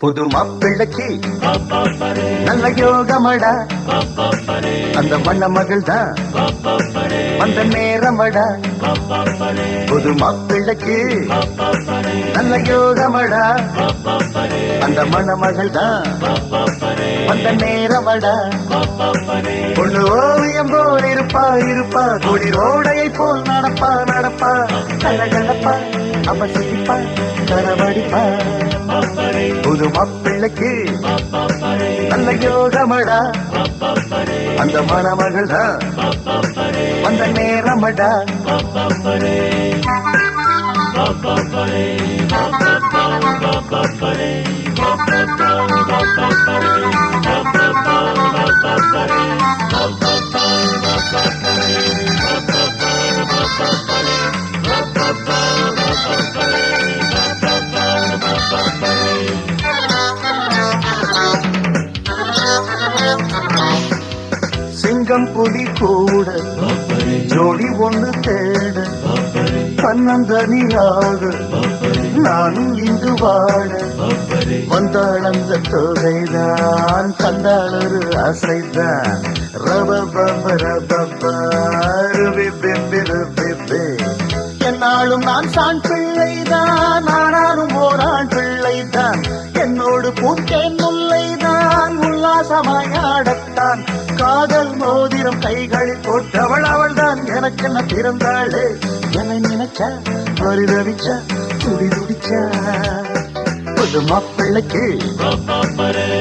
புது மாப்பிள்ளைக்கு நல்ல யோகமடா, அந்த வண்ண மகள் தான் வந்த நேரமடா. புது மாப்பிள்ளைக்கு நல்ல யோகமடா, அந்த மணமகள் தான் வந்த நேரமடா. பொண்ணு ஓவியம் போல் இருப்பா இருப்பா, கொடி ரோடையை போல் நடப்பா நடப்பா, கலகலப்பா அவசிப்பா கரவடிப்பா. புது மாப்பிள்ளைக்கு நல்ல யோகமடா, அந்த மணமகள் தான் வந்த நேரமடா. சிங்கம் புலி கூட ஜோடி ஒன்று தேட, தன்னந்தனியாக நானும் இங்கு வாழ. வந்தாளந்த தொகைதான் தந்தாளொரு அசைதான். என்னாலும் நான் சான் பிள்ளைதான், ஆனாலும் ஓரான் பிள்ளைதான். என்னோடு பூத்தேன் முல்லைதான், உல்லாசமாயாடத்தான். காதல் மோதிரம் கைகளில் போட்டவள் அவள்தான் எனக்கென்ன பிறந்தாளே. என்னை நினைச்சா பரிதவிச்சா துடி துடிச்சா. புது மாப்பிள்ளைக்கு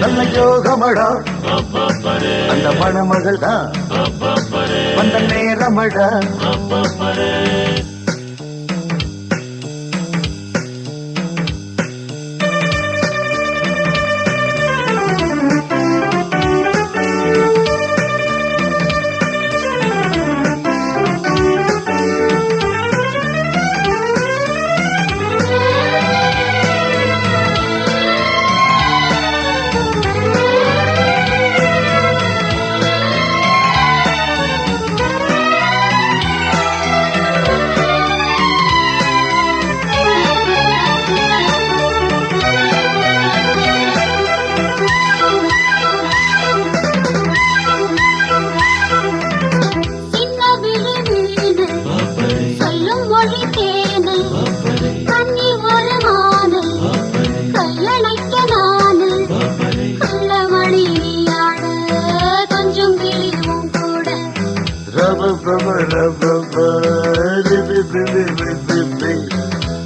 நல்ல யோகமடா, அந்த மணமகள் தான் வந்த நேரமடா.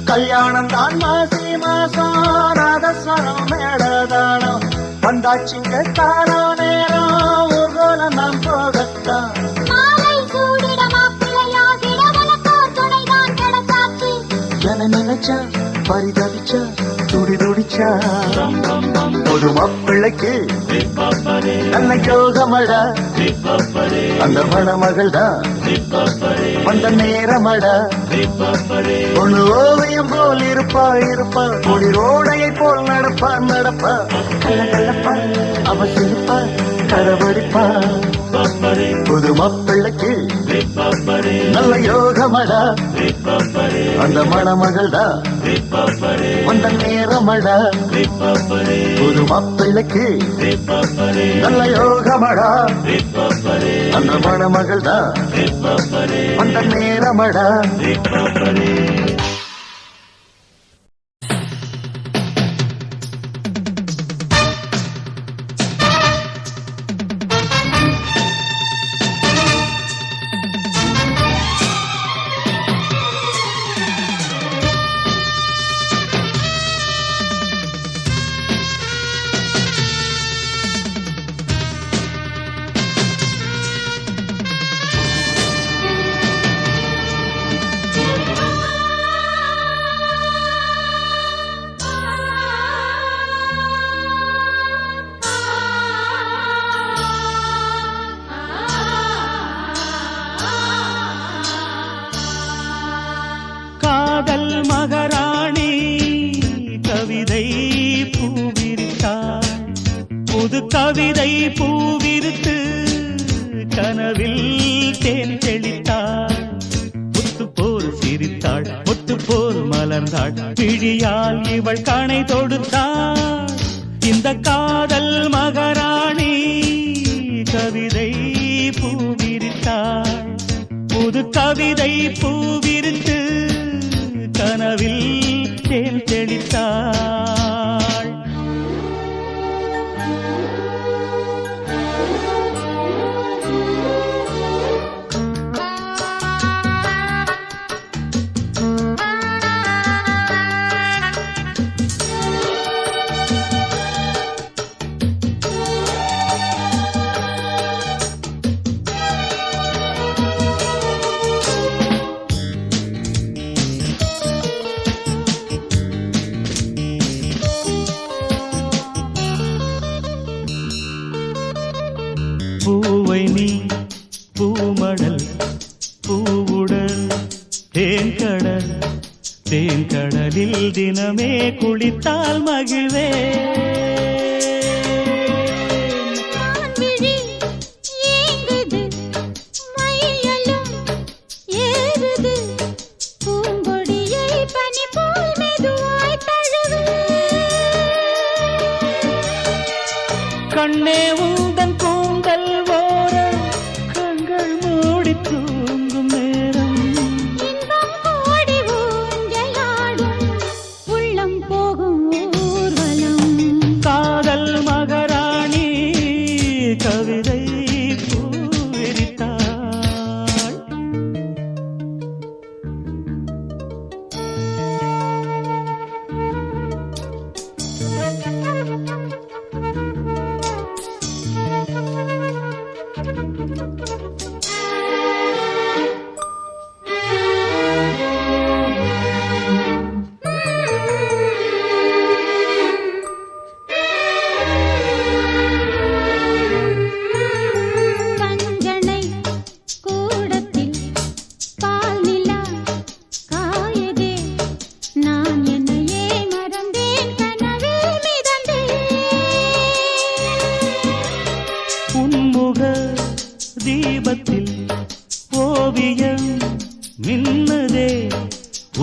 கல்யாணம் தான் மாசி மாசம், நாதஸ்வரம் மேடதானம் வந்தாச்சுங்க. தாரா நேரம் ஊர்கோலம் நான் போகத்தான். என நினைச்சா பரிதவிச்சா துடி துடிச்சா. ஒரு மாப்பிள்ளைக்கு நல்ல யோகமடா, அந்த மணமகள் தான் வந்த நேரமடா. பொண்ணு ஓவியம் போல் இருப்பா இருப்பா, கொடி ரோடையை போல் நடப்பா நடப்பா, கலகலப்பா அவசிப்பா கரவடிப்பா. புது மாப்பிள்ளைக்கு நல்ல யோகமடா, அந்த மணமகள் தான் வந்த நேரமடா. புது மாப்பிள்ளைக்கு நல்ல யோகமடா, அந்த மணமகள் தான் வந்த நேரமடா. காதல் மகாராணி கவிதை பூவிரித்தாள். புது கவிதை பூவிரித்து கனவில் தேன் தெளித்தாள். முத்து போல் சிரித்தாள், முத்து போல் மலர்ந்தாள், பிழியால் இவள் கணை தொடுத்தாள். இந்த காதல் மகாராணி கவிதை பூவிரித்தாள். புது கவிதை பூவிரித்து கனவில் தேன் தெளித்தாள். பூவை நீ பூமடல் பூவுடல் தேன்கடல் தேன்கடலில் தினமே குளித்தால் மகிழ்வே. கண்ணே உந்தன் கூந்தல் ஓர கண்கள் மூடி தூங்கும் நேரம் ஓடி ஊஞ்சலாடும் உள்ளம் போகும் ஊர்வலம். காதல் மகாராணி கவிதை பூவிரித்தாள். தீபத்தில் ஓவியம் மின்னுதே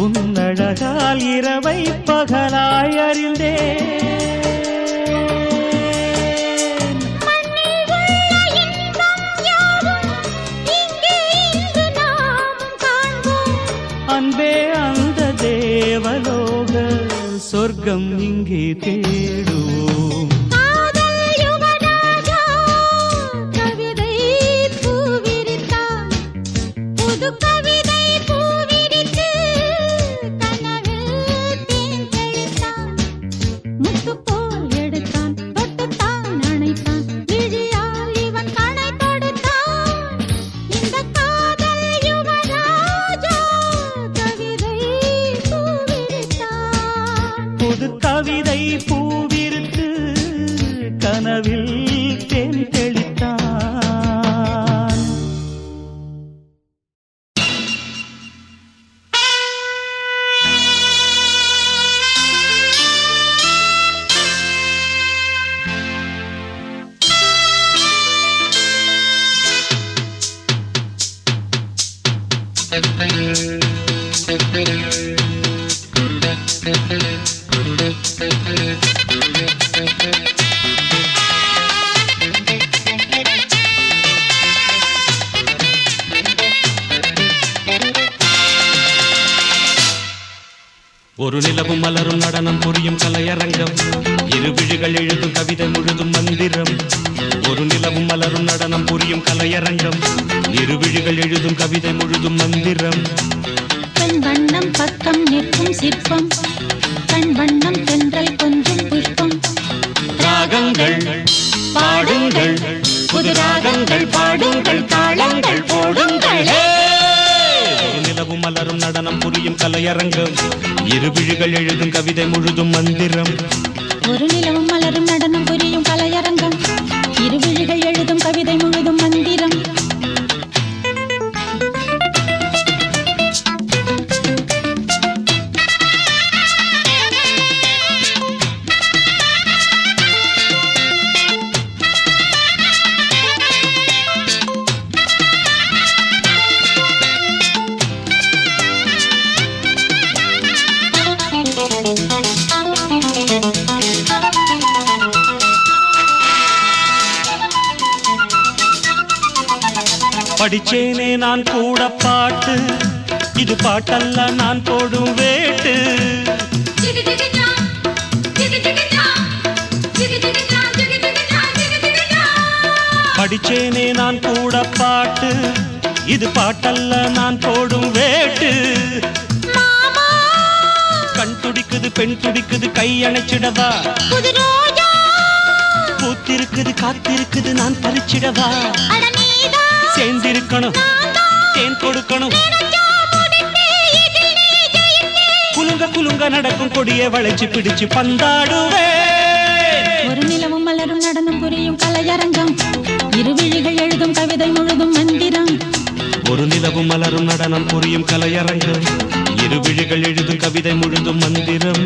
உன்னழகால் இரவை பகலாய் அறிந்தே. அன்பே அந்த தேவலோக சொர்க்கம் இங்கே தேடுவோம். புது கவிதை பூவிருக்கு கனவில் தேன் தெளித்தான். ஒரு நிலவும் மலரும் நடனம் புரியும் கலையரங்கம், இரு விழிகள் எழுதும் கவிதை முழுதும் மந்திரம். ஒரு நிலவும் மலரும் நடனம் புரியும் கலையரங்கம், இரு விழிகள் எழுதும் கவிதை முழுதும் மந்திரம். கண் வண்ணம் பக்கம் நிற்கும் சிற்பம், கண் வண்ணம் தென்றல் கொஞ்சம் புஷ்பம். ராகங்கள் பாடுங்கள், புது ராகங்கள் பாடுங்கள், தாளங்கள் போடுங்கள். ஒரு நிலவும் மலரும் நடனம் புரியும் கலையரங்கம், இரு விழிகள் எழுதும் கவிதை முழுதும் மந்திரம். ஒரு நிலவும் மலரும் நடனம் புரியும் கலையரங்கம், இரு விழிகள் எழுதும் கவிதை முழுதும் மந்திரம். படிச்சேனே நான் கூட பாட்டு, இது பாட்டல்ல நான் போடும் வேட்டு. படிச்சேனே நான் கூட பாட்டு, இது பாட்டல்ல நான் போடும் வேட்டு. கண் துடிக்குது பெண் துடிக்குது கை அணைச்சிடவா, பூத்திருக்குது காத்திருக்குது நான் பறிச்சிடவா. சேர்ந்திருக்கணும் தேன் கொடுக்கணும், குலுங்க குலுங்க நடக்கும் கொடியை வளைச்சு பிடிச்சு பந்தாடுவே. ஒரு நிலவும் மலரும் நடனம் புரியும் கலையரங்கம், இரு விழிகள் எழுதும் கவிதை முழுதும் மந்திரம். ஒரு நிலவும் மலரும் நடனம் புரியும் கலையரங்கம், இரு விழிகள் எழுதும் கவிதை முழுதும் மந்திரம்.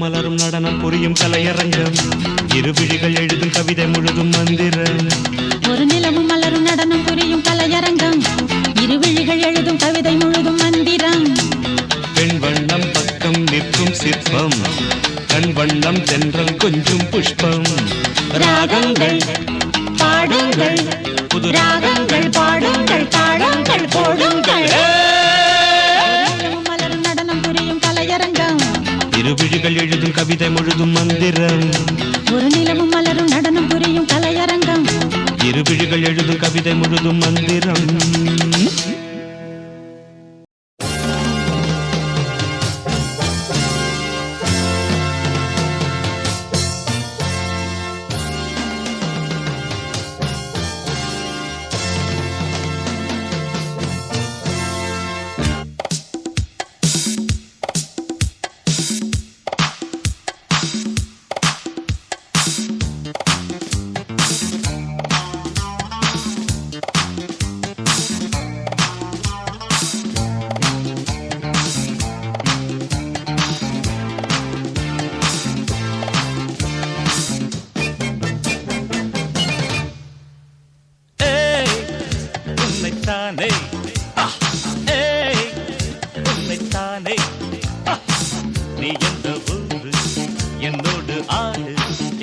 மலரும் நடனம் புரியும் கலையரங்கம், இரு விழிகள் எழுதும் கவிதை முழுதும் மந்திரம். ஒரு நிலவும் மலரும் நடனம் புரியும் கலையரங்கம், இரு விழிகள் எழுதும் கவிதை முழுதும் மந்திரம். பெண் வண்ணம் பக்கம் நிற்கும் சிற்பம், கண் வண்ணம் தென்றல் கொஞ்சம் புஷ்பம். ராகங்கள் பாடுங்கள், புது ராகங்கள் பாடுங்கள், தாளங்கள் போடுங்கள். மலரும் நடனம் புரியும் கலையரங்கம், இரு விழிகள் எழுதும் கவிதை முழுதும் மந்திரம். ஒரு நிலவும் மலரும் நடனம் புரியும் கலையரங்கம், இரு விழிகள் எழுதும் கவிதை முழுதும் மந்திரம். நீ எந்த ஊரு என்னோடு ஆடு,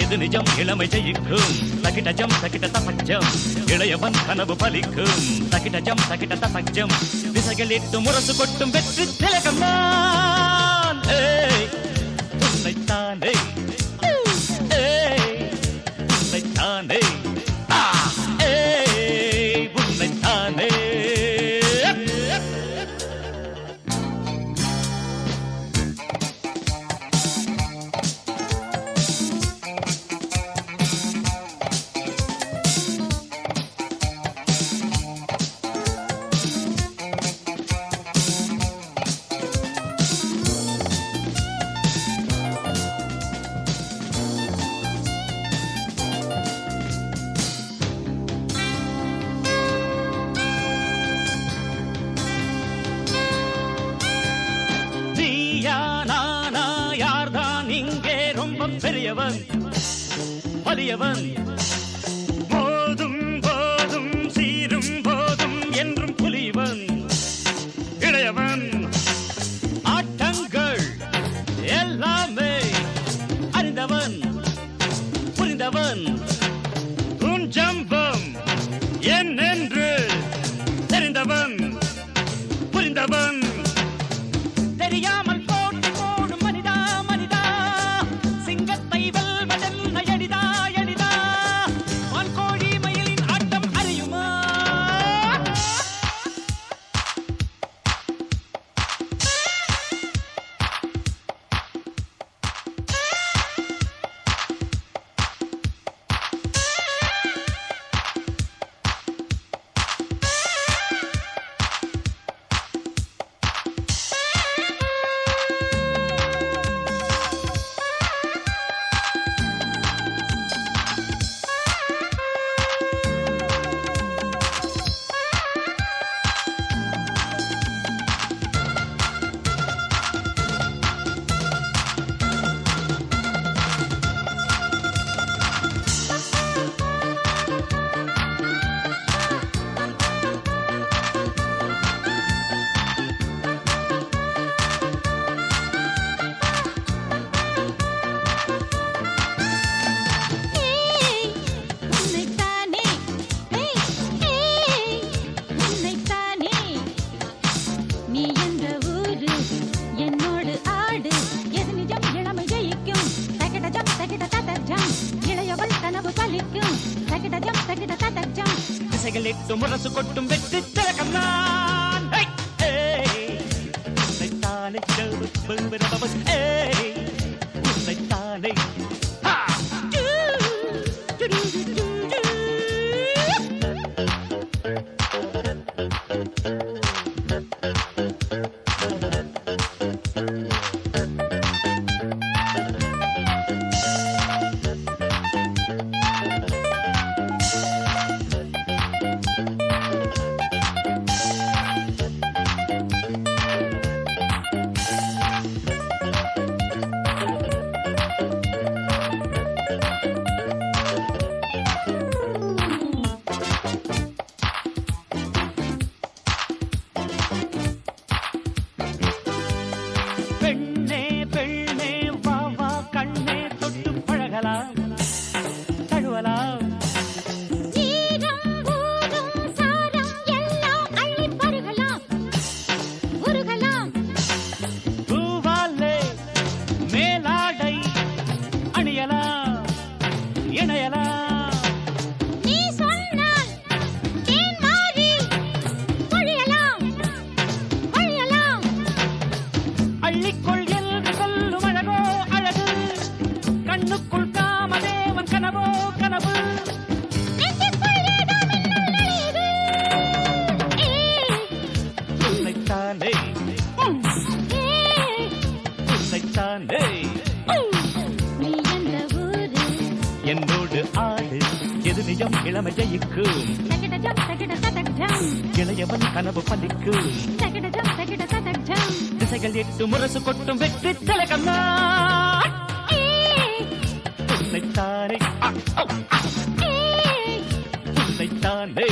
எது நிஜம் இளமை ஜெயிக்கும். தகிடஜம் தகிட தசஜம், இளையவன் கனவு பலிக்கும். தகிடஜம் தகிட தசஜம், திசைகளிட்டு முரசு கொட்டும் வெற்றி திலகம் நான். உன்னைத்தானே உன்னைத்தானே உன்னைத்தானே. பெரியவன் வலியவன், போதும் போதும் சீரும் போதும் என்றும் புலிவன். இளையவன் ஆட்டங்கள் எல்லாமே அறிந்தவன் புரிந்தவன். உன் ஜம்பம் என்னென்று தெரிந்த திசைகளிட்டு முரசு கொட்டும் வெற்றி திலகம் நான் உன்னைத்தானே உன்னைத்தானே பெண்ணே பெண்ணே வா வா கண்ணே தொட்டு பழகலாம் தழுவலாம் ஈரம் ஊரும் சாரம் எல்லாம் அள்ளி பருகலாம் உருகலாம் பூவாலே மேலாடை அணியலாம் இணையலாம் நீ சொன்னால் தேன் மாறி பொழியலாம் பொழியலாம் அள்ளிக்கொள் என்று சொல்லும் அழகோ அழகு கண்ணுக்குள் காமதேவன் கனவோ கனவு நெஞ்சுக்குள் ஏதோ மின்னல் நுழையுது. உன்னைத்தானே உன்னைத்தானே நீ எந்த ஊரு என்னோடு ஆடு எது நிஜம் இளமை ஜெயிக்கும் தகிடஜம் தகிட ததக்ஜம் இளையவன் கனவு பலிக்கும் தகிடஜம் தகிட ததக்ஜம் திசைகள் எட்டு முரசு கொட்டும் வெற்றி திலகம் நான் உன்னைத்தானே உன்னைத்தானே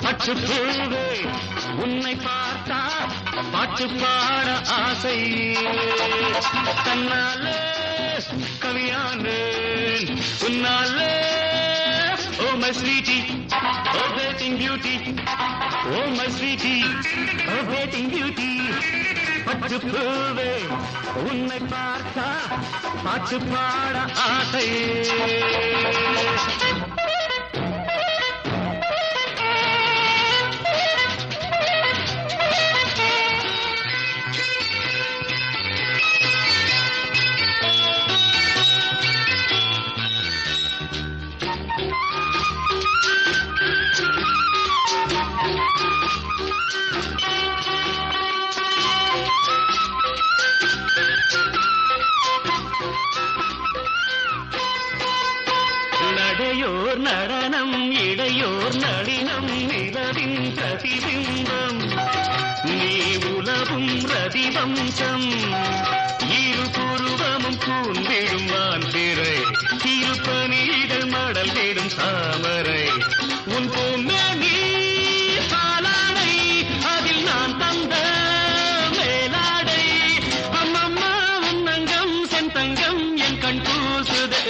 பட்டுப்பூவே உன்னை பார்த்தா பாட்டு பாட ஆசை தன்னாலே கவியானேன் உன்னாலே oh my sweetie oh batting beauty oh my sweetie oh batting beauty பட்டுப்பூவே உன்னை பார்த்தா பாட்டு பாட ஆசை நடையோர் நடனம் இடையோர் நளினம் நிலவின் பிரதிபிம்பம் நீ உலவும் ரதிவம்சம் இரு புருவமும் கூந்திடும் மாந்திரை திருப்பணிகள் மடல் தேடும் தாமரை உன் பொன்னி பாலாடை அதில் நான் தந்த மேலாடை அம்மம்மா உன்னங்கம் செந்தங்கம் என் கண் பூசுதே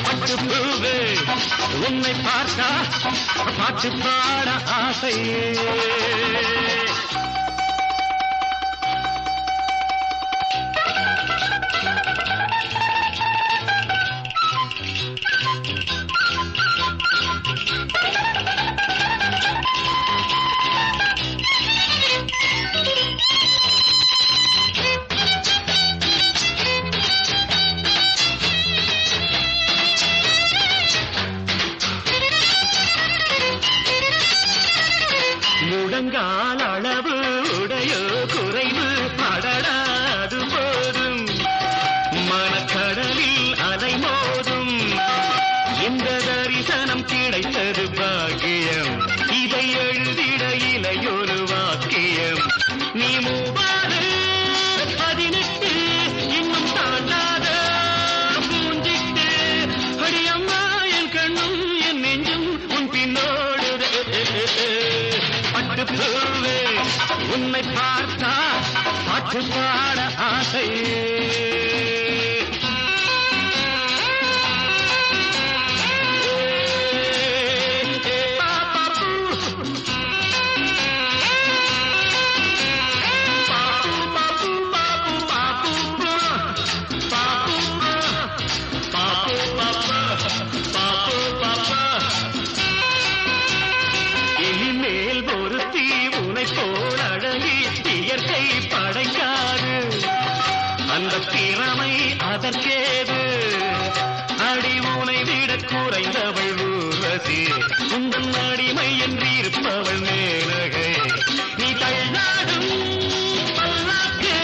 பட்டுப்பூவே உன்னை பார்த்தா பாட்டு பாட ஆசை முழங்கால் அளவு உடையோ குறைவு படடாது போதும் மனக்கடலில் அலை மோதும் இந்த தரிசனம் கிடைத்தது பாக்கியம் இதை எழுதிட இலையொரு வாக்கியம் நீ 18 இன்னும் தாண்டாத பூவே உன்னை பார்த்தா பாட்டு பாட ஆசை அந்த திறமை அதற்கேது அடி உனை விட குறைந்தவள் ஊர்வசி உந்தன் அடிமை என்றிருப்பவள் மேனகை நீ தள்ளாடும் பல்லாக்கு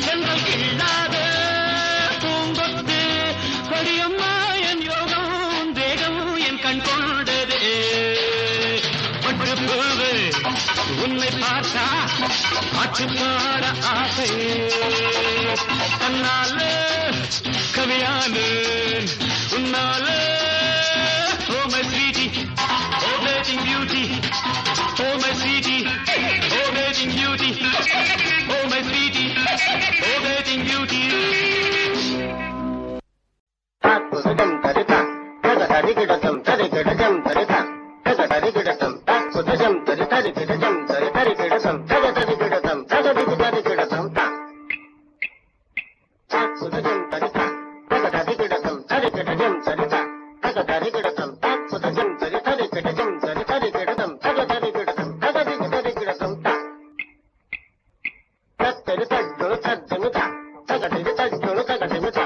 சென்றல் கிள்ளாத பூங்கொத்து கொடியம்மா என் யோகம் தேகம் என் கண் கொண்டதே பட்டு பூவு உன்னை பார்த்தா ஆற்று பாட ஆசை தன்னால கவியானு உன்னால oh my sweetie oh bathing beauty oh my sweetie oh bathing beauty oh my sweetie oh bathing beauty தாக்குதம் தரிதா தரிகிடதம் தரிகிடதம் தரிதா தரிகிடதம் தாக்குதம் தரிகிடதம் தரிகிடதம் தரிகிடதம் தரிகிடதம் தா தாக்குதம் தரிதா தரிகிடதம் தரிகிடதம் தரிதா தரிகிடதம் தாக்குதம் தரிகிடதம் தரிகிடதம் தரிகிடதம் தரிகிடதம் தா தரிதோ தரிதா தரிதோ தரிதா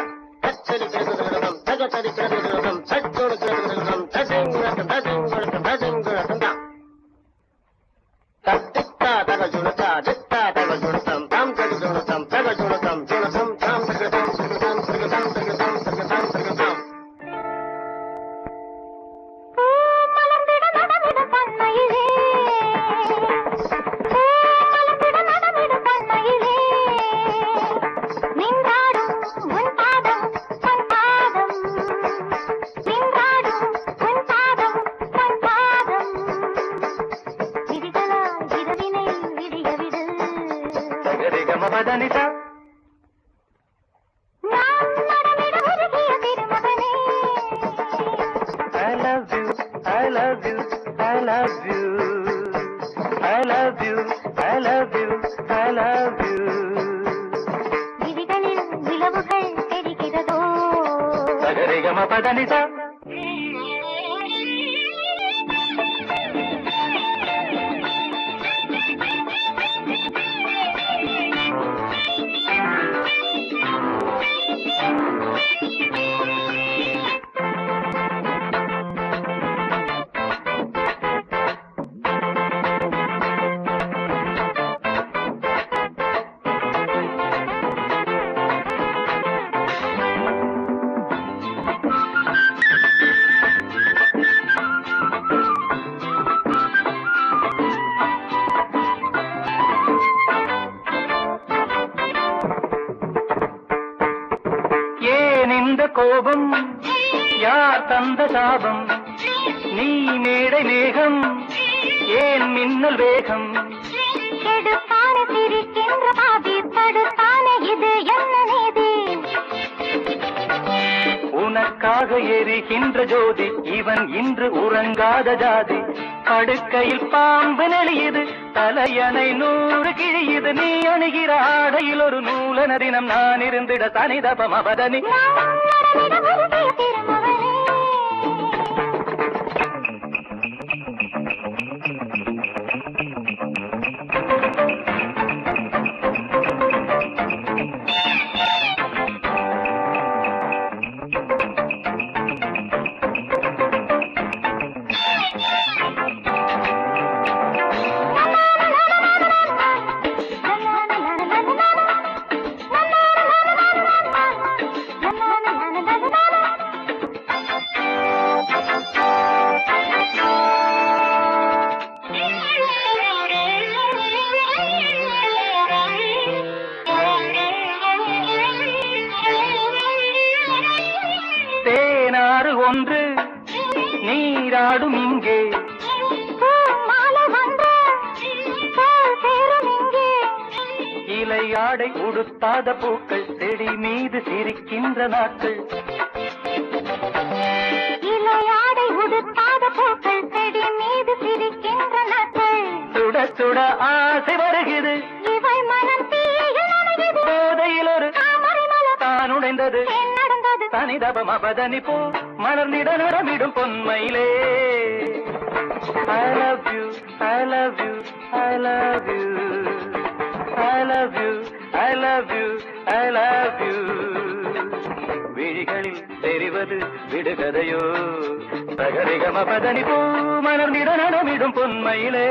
மதனிதா I love you, I love you, I love you, I love you, I love you, I love you. விழிகளில் நிலவுகள் தெரிகிறதோ சகரிகம பதனிதா இந்த கோபம் யார் தந்த சாபம் நீ மேடை மேகம் ஏன் மின்னல் வேகம் கெடுத்தான சிரிக்கின்ற பாதி தடுத்தான இது என்ன நீதி உனக்காக எரிகின்ற ஜோதி இவன் இன்று உறங்காத ஜாதி படுக்கையில் பாம்பு நெளியுது தலையணை 100 கிழியுது நீ அணுகிற ஆடையில் ஒரு நூலன தினம் நான் இருந்திட தனிதபம் அவதனி la la la la la ஆடை உடுத்தாத பூக்கள் செடி மீது சிரிக்கின்ற நாட்கள். இலையாடை உடுத்தாத பூக்கள் செடி மீது சிரிக்கின்ற நாட்கள். சுட சுட ஆசை வருகிறது, இவை மனம் தீயில் நனைகிறது. போதையில் ஒரு தாமரை மலர் தான் உடைந்தது, ஏன் நடந்தது? தனிதபம் அபதனி போ மலர்ந்திட நடமிடும் பொன்மையிலே. I love you, I love you, I love you, I love you, I love you, I love you. விழிகளில் தெரிவது விடுகதையோ, சகரிகம பதனி போ மலர்ந்திட நடமிடும் பொன்மையிலே.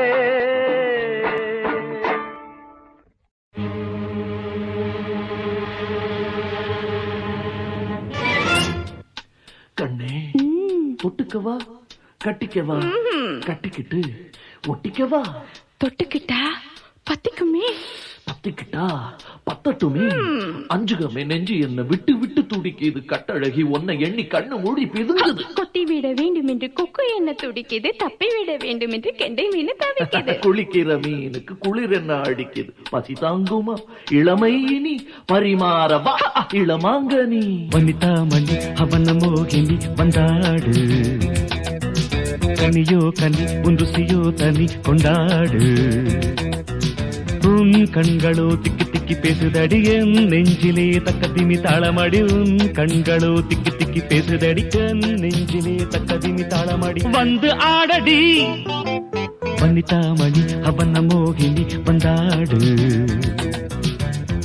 கண்ணே ஒட்டுக்கவா கட்டிக்கவா, கட்டிக்கிட்டு ஒட்டிக்கவா, தொட்டுக்கிட்டா பத்திக்குமே, பத்திக்கிட்டா பத்தட்டுமே. அஞ்சுகமே நெஞ்சு என்ன விட்டு விட்டு துடிக்குது, கட்டழகி உன்னை எண்ணி கண்ணு மூடி பிதுங்குது. கொத்தி விட வேண்டும் என்று கொக்கு என்ன துடிக்குது, தப்பி விட வேண்டும் என்று கெண்டை மீன் தவிக்குது. குளிக்கிற மீனுக்கு குளிர் என்ன அடிக்குது, பசி தாங்குமா இளமை இனி பரிமாறவா இளமாங்கனி. வனிதா மணி அவன மோகினி வந்தாடு, கனியோ கனி உன் ருசியோ தனி கொண்டாடு. உன் கண்களோ திக்கி திக்கி பேசுதடி என் நெஞ்சிலே தக்க திமி தாளமடி. உன் கண்களோ திக்கி திக்கி பேசுதடி என் நெஞ்சிலே தக்க திமி தாளமடி. வந்து ஆடடி வனிதா மணி அவன மோகினி வந்தாடு,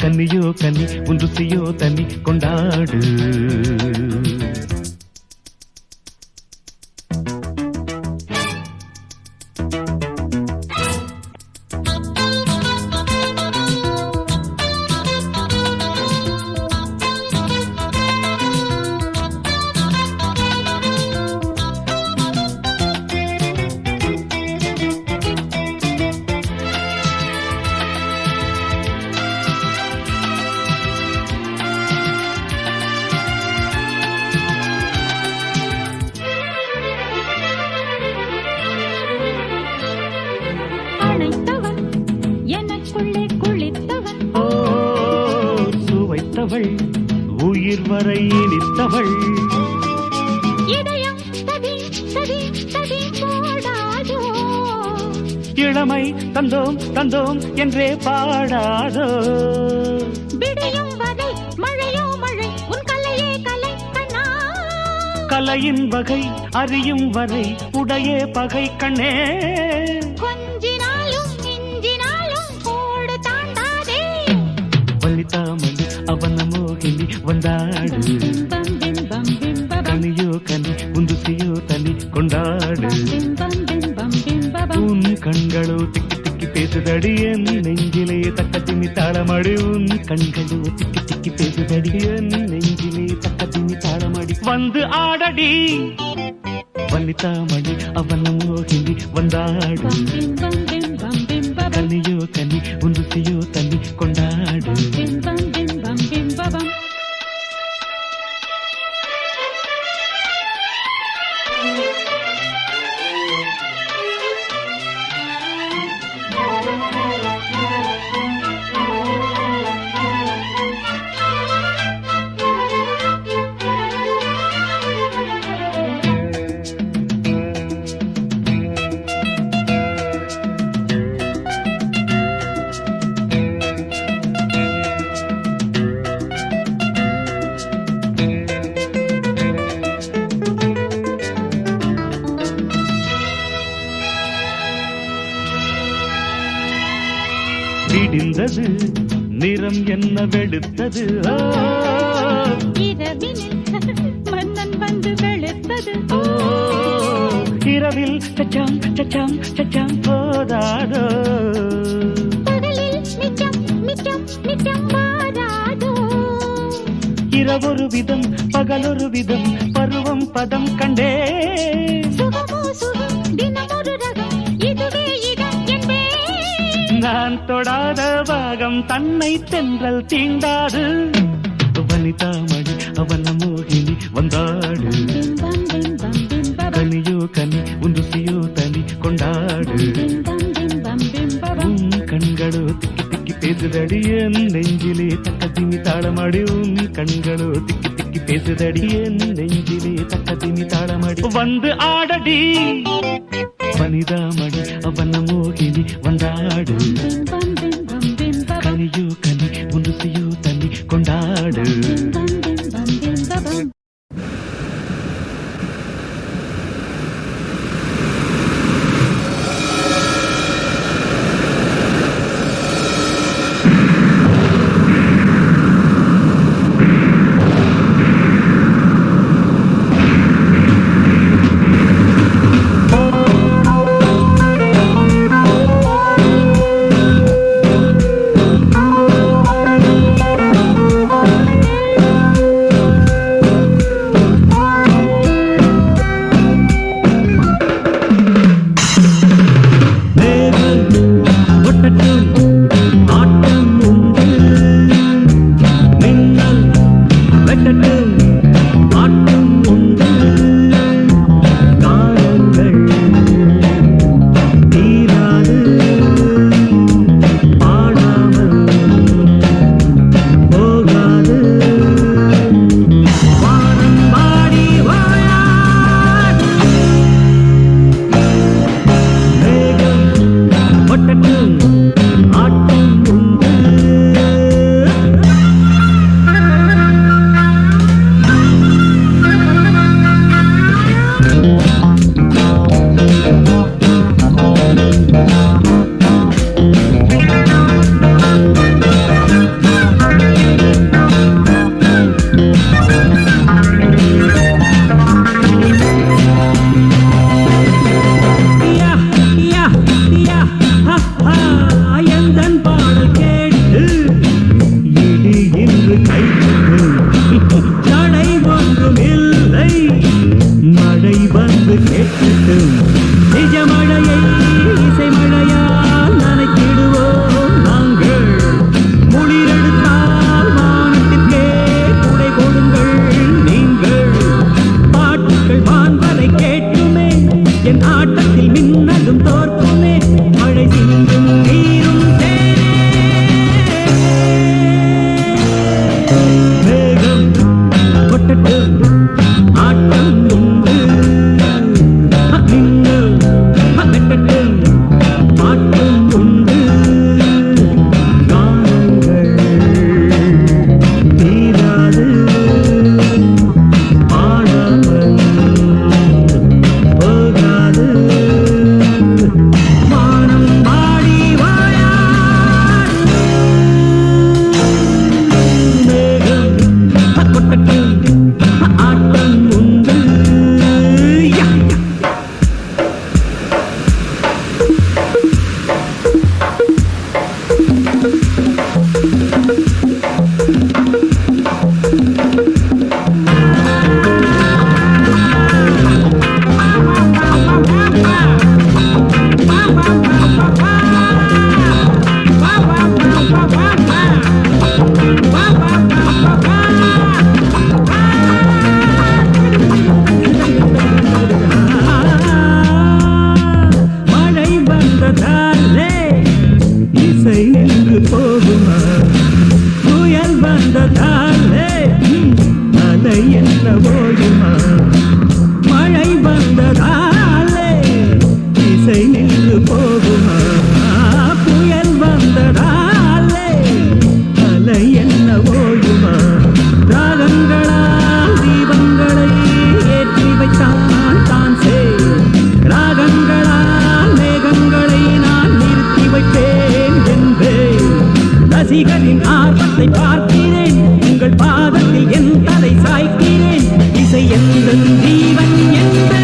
கன்னியோ கனி உன் ருசியோ தனி கொண்டாடு. அணைத்தவன் எனக்குள்ளே குளித்தவன், சுவைத்தவள் உயிர் வரை இனித்தவள். இதயம் சதி சதி சதி போடாதோ, இளமை தந்தோம் தந்தோம் என்றே பாடாதோ. விடியும் வரை மழையோ மழை உன் கலையே கலை கண்ணா. கலையின் வகை அறியும் வரை உடையே பகை கண்ணே. கொஞ்சினாலும் மிஞ்சினாலும் கோடு தாண்டாதே. வனிதா மணி அவன மோகினி வந்தாடு, பிம்பம் பிம்பம் பிம்பம் கனியோ கனி உன் ருசியோ தனி கொண்டாடு. பிம்பம் பிம்பம் பிம்பம் உன் கண்களோ திக்கி திக்கி பேசுதடி என் நெஞ்சிலே தக்க திமி தாளமடி. உன் கண்களோ திக்கி திக்கி பேசுதடி என் நெஞ்சிலே தக்க திமி தாளமடி. வந்து ஆடடி வனிதா மணி அவன மோகினி வந்தாடு, பிம்பம் பிம்பம் பிம்பம் கனியோ கனி உன் ருசியோ தனி கொண்டாடு. பிம்பம் பிம்பம் பிம்பம். விடிந்தது நிறம் என்ன வெளுத்தது. இரவினில் மன்னன் வந்து வெளுத்தது. இரவில் சச்சாம் சச்சாம் சச்சாம் போதாதோ. பகலில் நிச்சம் நிச்சம் நிச்சம் வாராதோ. இரவொரு விதம் பகலொரு விதம் பருவம் பதம் கண்டே. சுகமோ சுகம் தினமொரு ரகம் இதுவே இடம் என்பே. நான் தொடாத பாகம் தன்னை தென்றல் தீண்டாது. வனிதா மணி அவன மோகினி வந்தாடு, பிம்பம் பிம்பம் பிம்பம் கனியோ கனி உன் ருசியோ தனி கொண்டாடு. பிம்பம் பிம்பம் பிம்பம் உன் கண்களோ திக்கி திக்கி பேசுதடி என் நெஞ்சிலே தக்கத்திமி தாளமாடி உன் கண்களோ திக்கி திக்கி பேசுதடி என் நெஞ்சிலே தக்கத்திமி தாளமாடி வந்து ஆடடி வனிதாமணி அவன மோகினி வந்தாடு பிம்பம் பிம்பம் பிம்பம் கனியோ கனி முன்னுசையோ தண்ணி கொண்டாடு பிம்பம் பிம்பம் la la la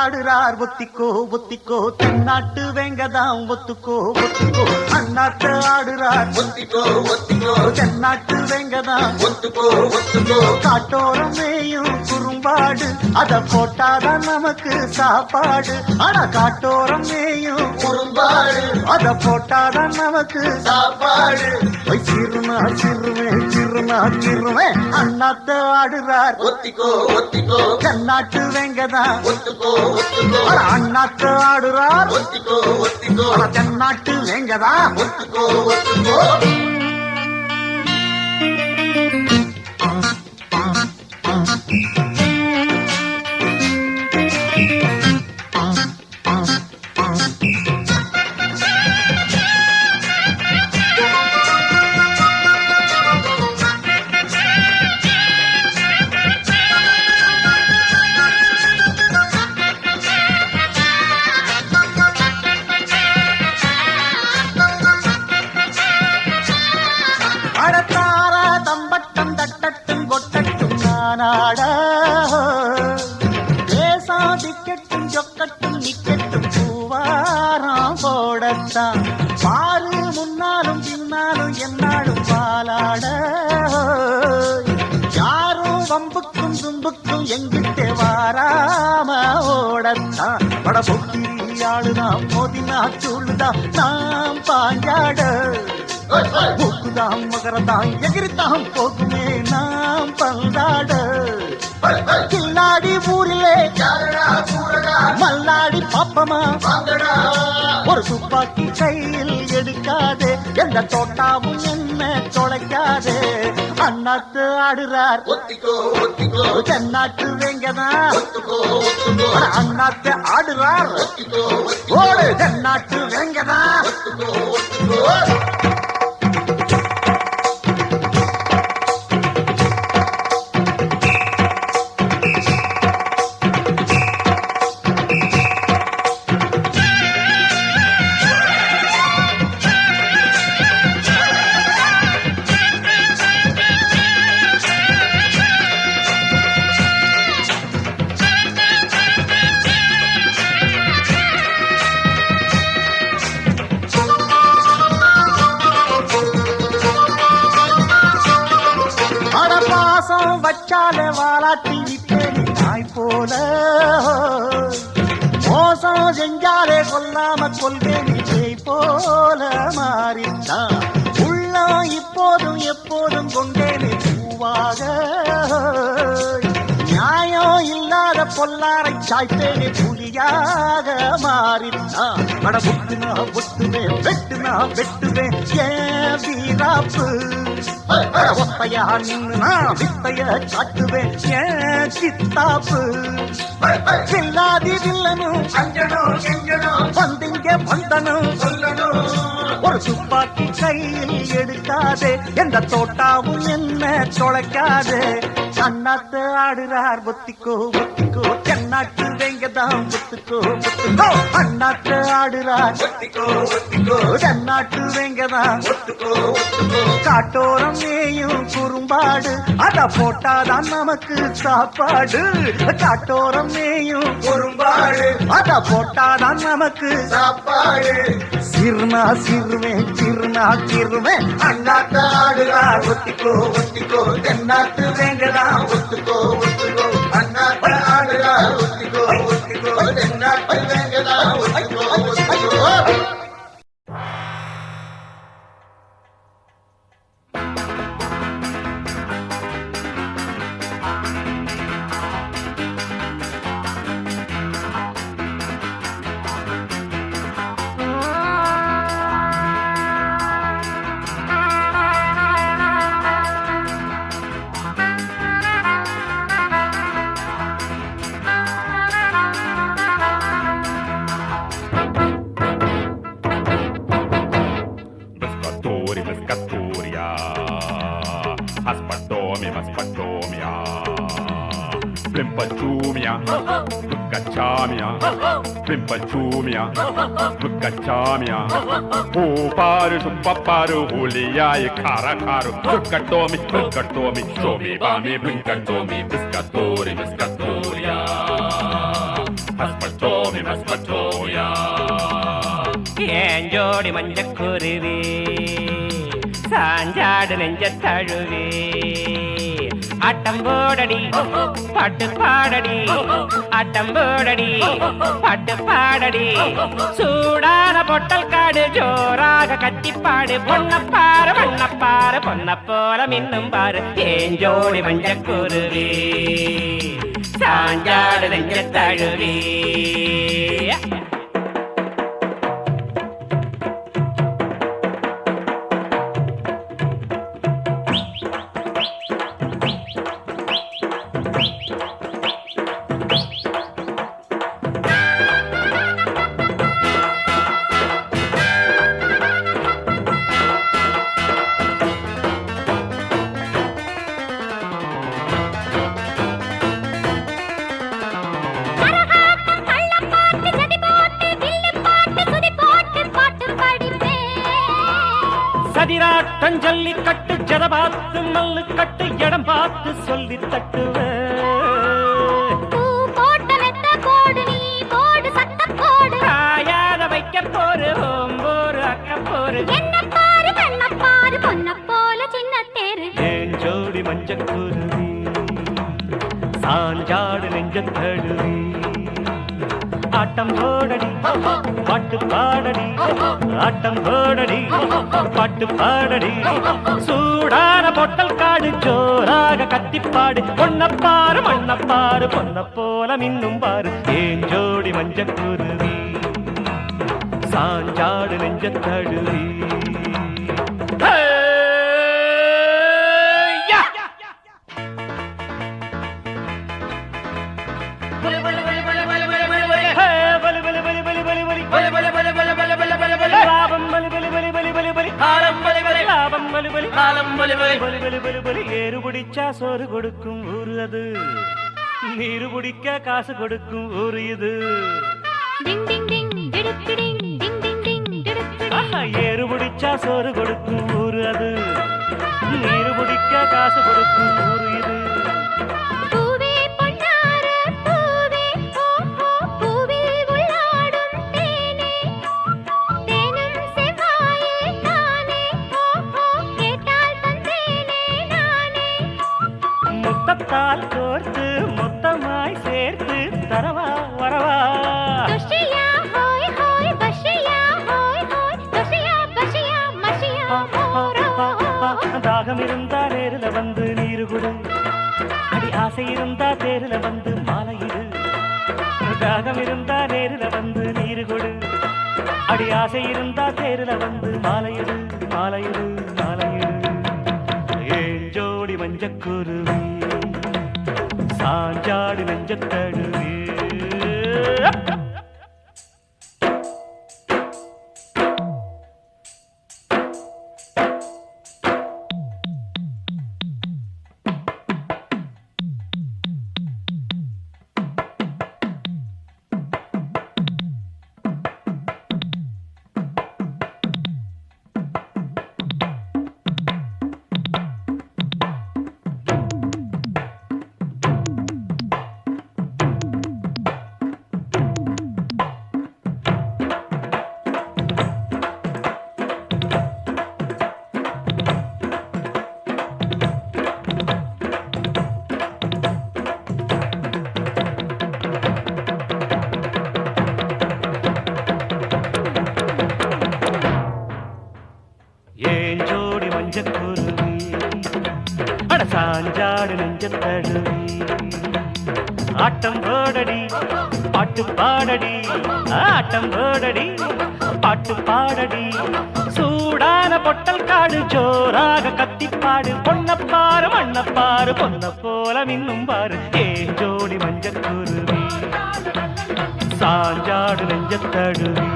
ஆடுறார் ஒத்திக்கோ ஒத்திக்கோ தென்னாட்டு வேங்கதாம் ஒத்துக்கோ ஒத்துக்கோ அண்ணாத்த ஆடுறார் ஒத்திக்கோ ஒத்திக்கோ தென்னாட்டு வேங்கதாம் ஒத்துக்கோ ஒத்துக்கோ காட்டோரம் மேயும் குறும்பாடு அத போட்டாதான் நமக்கு சாப்பாடு ஆனா காட்டோரம் மேயும் குறும்பாடு அத போட்டாதான் நமக்கு சாப்பாடு சிறுனா சிறுவேன் சிறுனா சிறுவேன் அண்ணாத்த ஆடுறார் ஒத்திக்கோ ஒத்திக்கோ தென்னாட்டு வேங்கதான் ஒத்துக்கோ ஒத்துக்கோ அண்ணாத்த ஆடுறார் ஒத்திக்கோ ஒத்திக்கோ தென்னாட்டு வேங்கதான் ஒத்துக்கோ ஒத்துக்கோ அடத்தார தம்பட்டம் தட்டட்டும் கொட்டட்டும் நானாடா தேசாதிக்கட்டும் சொக்கட்டும் நிக்கட்டும் பூவாரம் போடத்தான் பாரு முன்னாலும் பின்னாலும் என்னாலும் பாலாட யாரும் வம்புக்கும் தும்புக்கும் எங்கிட்டே வாராம ஓடத்தான் பட பொக்கிரி ஆளுதான் மோதினா சூழுதான் நாம் பாஞ்சாட மூக்குதாம் மகரதாம் எகிரித்தாம் போகுமே நாம் பந்தாட கில்லாடி ஊரிலே மல்லாடி பாப்பமா ஒரு துப்பாக்கி கையில் எடுக்காதே எந்த தோட்டாவும் என்ன தொலைக்காதே அண்ணாத்து ஆடுறார் ஒத்திக்கோ ஒத்திக்கோ தென்னாட்டு வேங்கதான் ஒத்துக்கோ ஒத்துக்கோ அண்ணாத்து ஆடுறார் ஒத்திக்கோ ஓடு தென்னாட்டு வேங்கதான் ஒத்துக்கோ ஒத்துக்கோ அடப்பாசம் வச்சாலே வாலாட்டி விட்டேனி நாய் போல மோசம் செஞ்சாலே கொல்லாம கொள்வேனி ஜெய் போல மாறித்தான் உள்ளம் இப்போதும் எப்போதும் கொண்டேனே பூவாக நியாயம் இல்லாத பொல்லாரை சாய்த்தேனே புலியாக மாறித்தான் அட புட்டுனா புட்டுவேன் வெட்டுனா வெட்டுவேன் ஏன் வீராப்பு ஒத்தையா நின்னு நான் வித்தைய காட்டுவேன் ஏன் சித்தாப்பு வில்லாதி வில்லனும் அஞ்சனும் செஞ்சனும் வந்திங்க வந்தனும் சொல்லணும் ஒரு துப்பாக்கி கையில் எடுக்காதே எந்த தோட்டாவும் என்ன தொலைக்காதே அண்ணாத்து ஆடுறார் ஒத்திக்கோ ஒத்திக்கோ தென்னாட்டு வேங்கதான் ஒத்துக்கோ ஒத்துக்கோ அண்ணாத்து ஆடுறார் ஒத்திக்கோ ஒத்திக்கோ தென்னாட்டு வேங்கதான் ஒத்துக்கோ ஒத்துக்கோ காட்டோரம் மேயும் குறும்பாடு அத போட்டாதான் நமக்கு சாப்பாடு காட்டோரம் மேயும் குறும்பாடு அத போட்டாதான் நமக்கு சாப்பாடு சிறுனா சிறுவேன் சிறுனா சிறுவேன் அண்ணாத்த ஆடுறார் ஒத்திக்கோ ஒத்திக்கோ தென்னாட்டு வேங்கதான் ஒத்துக்கோ ஒத்துக்கோ அண்ணாத்த ஆடுறார் ஒத்திக்கோ ஒத்திக்கோ தென்னாட்டு வேங்கதான் ஒத்துக்கோ ஒத்துக்கோ Plimpachumia, Cachamia, Plimpachumia, Cachamia, O paru, paparu, Hulia, Caracaru, Catomi, Shomi, Bami, Blinkatomi, Biscatori, Biscatoria. Masmatome, masmatoya. ஏன் ஜோடி மஞ்சக்குருவி சாஞ்சாடு நெஞ்ச தழுவி ஆட்டம் போடடி பாட்டு பாடடி ஆட்டம் போடடி பாட்டு பாடடி சூடான பொட்டல் காடு ஜோராக கத்திப்பாடு பொன்னப்பாரு வண்ணப்பாரு பொன்ன போல மின்னும் பாரு ஏன் ஜோடி மஞ்சக்குருவி சாஞ்சாடு நெஞ்ச தழுவி சதிராட்டம் ஜல்லி கட்டு ஜட பார்த்து மல்லு கட்டு இடம் பார்த்து சொல்லி தட்டுவ காயாத வைக்க போரு ஓம்போரு அக்க போரு ஏன் ஜோடி மஞ்சக்குருவி சாஞ்சாடு நெஞ்ச தழுவி ஆட்டம் போடடி பாட்டு பாடடி ஆட்டம் போடடி பாட்டு பாடடி சூடான பொட்டல் காடு ஜோராக கத்திப்பாடு பொன்னப்பாரு மண்ணப்பாரு பொன்ன போல மின்னும் பாரு ஏன் ஜோடி மஞ்சக்குருவி சாஞ்சாடு நெஞ்ச தழுவி ஏறு பிடிச்சா சோறு கொடுக்கும் ஊரு அது நீரு பிடிக்க காசு கொடுக்கும் ஊரு இது ஏறு பிடிச்சா சோறு கொடுக்கும் ஊரு அது நீரு பிடிக்க காசு கொடுக்கும் ஊரு இது முத்தத்தால் கோர்த்து மொத்தமாய் சேர்த்து தரவா வரவா தாகம் இருந்தா நேருல வந்து நீரு குடு அடி ஆசை இருந்தா தேருல வந்து மாலையிடு தாகம் இருந்தா நேருல வந்து நீரு குடு அடி ஆசை இருந்தா தேருல வந்து மாலையிடு மாலையிடு மாலையிடு ஏன் ஜோடி மஞ்சக்குருவி சாஞ்சாடு நெஞ்ச தழுவி சாஞ்சாடு நெஞ்ச தழுவி ஆட்டம் போடடி பாட்டு பாடடி ஆட்டம் போடடி பாட்டு பாடடி சூடான பொட்டல் காடு ஜோராக கத்திப்பாடு பொன்னப்பாரு மண்ணப்பாரு பொன்ன போல மின்னும் பாரு ஏ ஜோடி மஞ்சக்குருவி சாஞ்சாடு நெஞ்ச தழுவி